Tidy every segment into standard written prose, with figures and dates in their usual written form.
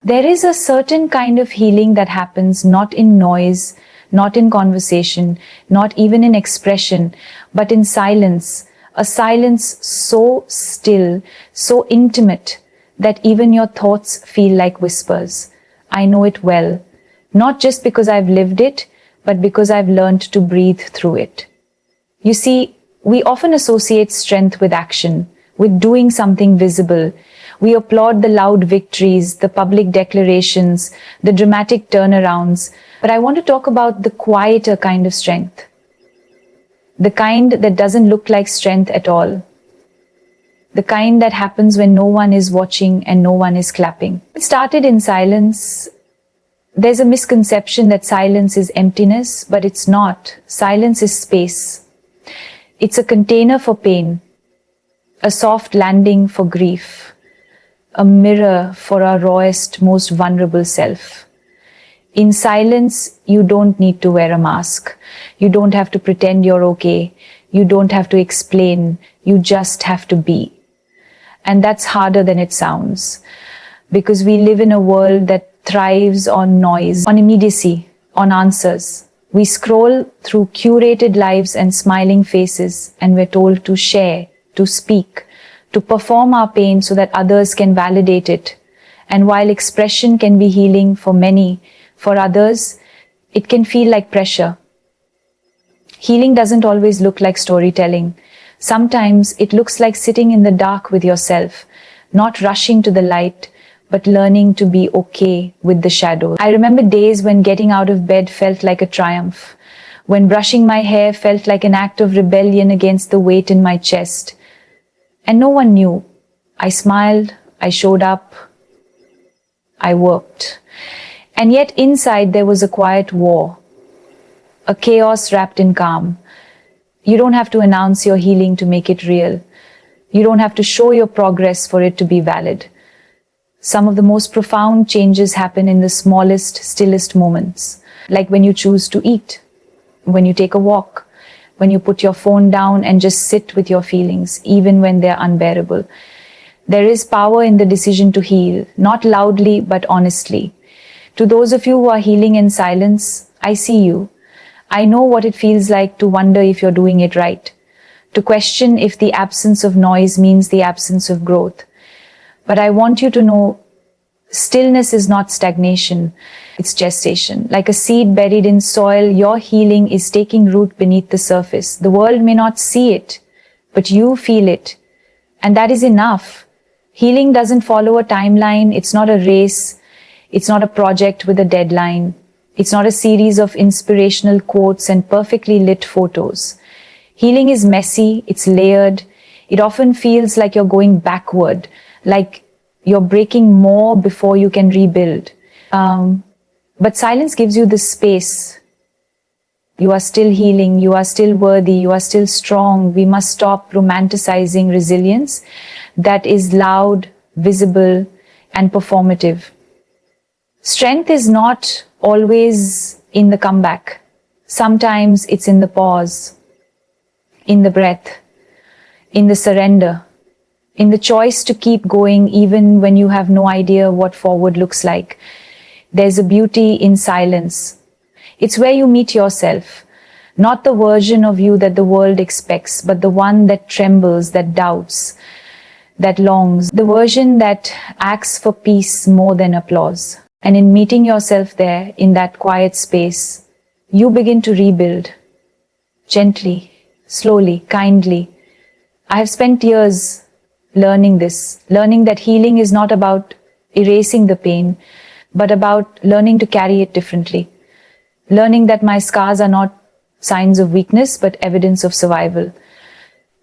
There is a certain kind of healing that happens not in noise, not in conversation, not even in expression, but in silence. A silence so still, so intimate, that even your thoughts feel like whispers. I know it well, not just because I've lived it, but because I've learned to breathe through it. You see, we often associate strength with action, with doing something visible. We applaud the loud victories, the public declarations, the dramatic turnarounds. But I want to talk about the quieter kind of strength. The kind that doesn't look like strength at all. The kind that happens when no one is watching and no one is clapping. It started in silence. There's a misconception that silence is emptiness, but it's not. Silence is space. It's a container for pain, a soft landing for grief, a mirror for our rawest, most vulnerable self. In silence, you don't need to wear a mask. You don't have to pretend you're okay. You don't have to explain. You just have to be. And that's harder than it sounds, because we live in a world that thrives on noise, on immediacy, on answers. We scroll through curated lives and smiling faces, and we're told to share, to speak, to perform our pain so that others can validate it. And while expression can be healing for many, for others, it can feel like pressure. Healing doesn't always look like storytelling. Sometimes it looks like sitting in the dark with yourself, not rushing to the light, but learning to be okay with the shadows. I remember days when getting out of bed felt like a triumph, when brushing my hair felt like an act of rebellion against the weight in my chest. And no one knew. I smiled, I showed up, I worked. And yet inside there was a quiet war, a chaos wrapped in calm. You don't have to announce your healing to make it real. You don't have to show your progress for it to be valid. Some of the most profound changes happen in the smallest, stillest moments, like when you choose to eat, when you take a walk, when you put your phone down and just sit with your feelings, even when they're unbearable. There is power in the decision to heal, not loudly, but honestly. To those of you who are healing in silence, I see you. I know what it feels like to wonder if you're doing it right, to question if the absence of noise means the absence of growth. But I want you to know, stillness is not stagnation, it's gestation. Like a seed buried in soil, your healing is taking root beneath the surface. The world may not see it, but you feel it. And that is enough. Healing doesn't follow a timeline, it's not a race, it's not a project with a deadline. It's not a series of inspirational quotes and perfectly lit photos. Healing is messy, it's layered. It often feels like you're going backward, like you're breaking more before you can rebuild. But silence gives you the space. You are still healing, you are still worthy, you are still strong. We must stop romanticizing resilience that is loud, visible, and performative. Strength is not always in the comeback. Sometimes it's in the pause, in the breath, in the surrender, in the choice to keep going even when you have no idea what forward looks like. There's a beauty in silence. It's where you meet yourself, not the version of you that the world expects, but the one that trembles, that doubts, that longs, the version that asks for peace more than applause. And in meeting yourself there, in that quiet space, you begin to rebuild. Gently, slowly, kindly. I have spent years learning this, learning that healing is not about erasing the pain, but about learning to carry it differently. Learning that my scars are not signs of weakness, but evidence of survival.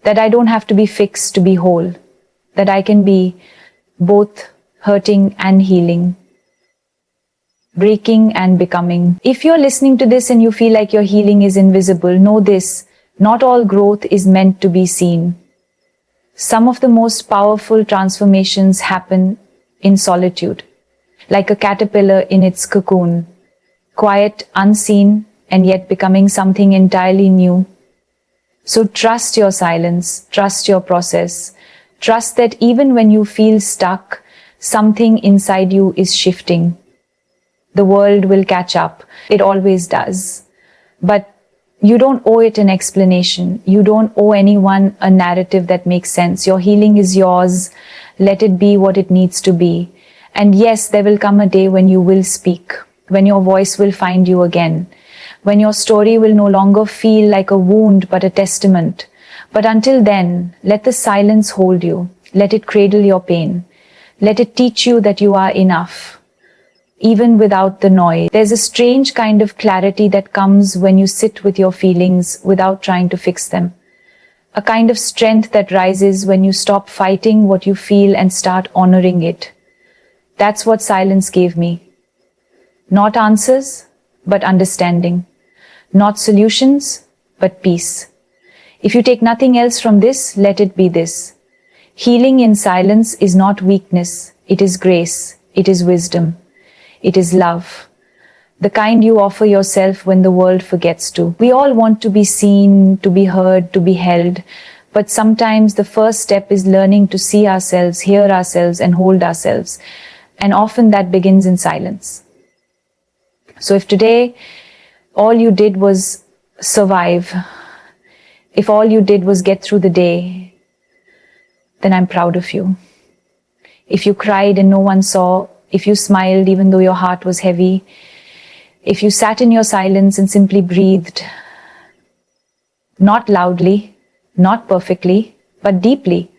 That I don't have to be fixed to be whole. That I can be both hurting and healing. Breaking and becoming. If you're listening to this and you feel like your healing is invisible, know this, not all growth is meant to be seen. Some of the most powerful transformations happen in solitude, like a caterpillar in its cocoon, quiet, unseen, and yet becoming something entirely new. So trust your silence, trust your process, trust that even when you feel stuck, something inside you is shifting. The world will catch up. It always does. But you don't owe it an explanation. You don't owe anyone a narrative that makes sense. Your healing is yours. Let it be what it needs to be. And yes, there will come a day when you will speak, when your voice will find you again, when your story will no longer feel like a wound but a testament. But until then, let the silence hold you. Let it cradle your pain. Let it teach you that you are enough. Even without the noise. There's a strange kind of clarity that comes when you sit with your feelings without trying to fix them. A kind of strength that rises when you stop fighting what you feel and start honoring it. That's what silence gave me. Not answers, but understanding. Not solutions, but peace. If you take nothing else from this, let it be this. Healing in silence is not weakness. It is grace. It is wisdom. It is love. The kind you offer yourself when the world forgets to. We all want to be seen, to be heard, to be held. But sometimes the first step is learning to see ourselves, hear ourselves, and hold ourselves. And often that begins in silence. So if today all you did was survive, if all you did was get through the day, then I'm proud of you. If you cried and no one saw, if you smiled even though your heart was heavy, if you sat in your silence and simply breathed, not loudly, not perfectly, but deeply,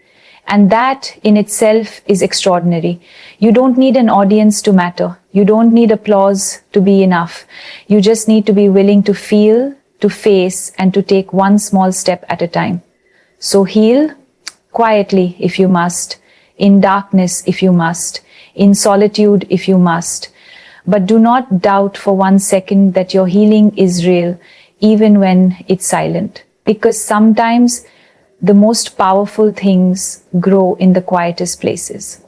and that in itself is extraordinary. You don't need an audience to matter. You don't need applause to be enough. You just need to be willing to feel, to face, and to take one small step at a time. So heal quietly if you must, in darkness if you must, in solitude if you must. But do not doubt for 1 second that your healing is real, even when it's silent. Because sometimes the most powerful things grow in the quietest places.